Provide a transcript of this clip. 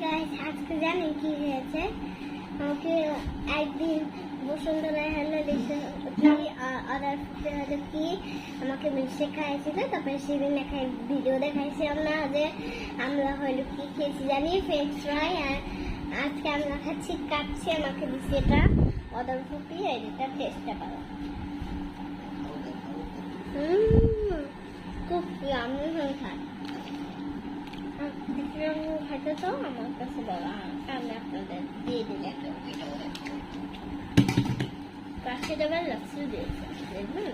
Guys, আজকে জানেন কি হয়েছে? আমাকে একদিন বসুন্ধরা হলে কি আমাকে শেখাইছিল। তারপরে সেদিন একটা ভিডিও দেখাইছি আমরা যে আমরা হলো কি খেয়েছি জানি, ফ্রেঞ্চ ফ্রাই। আর আজকে আমরা খাচ্ছি কাচ্ছি, আমাকে দিচ্ছি এটা অদর ফুপি। এটা টেস্টটা পাবো। খুব আমি খাই খাইতে তো আমার কাছে বলা আমি আপনাদের দিয়ে দিলে পাশে দেবেন লাচ্ছি দিয়েছে দেখবেন।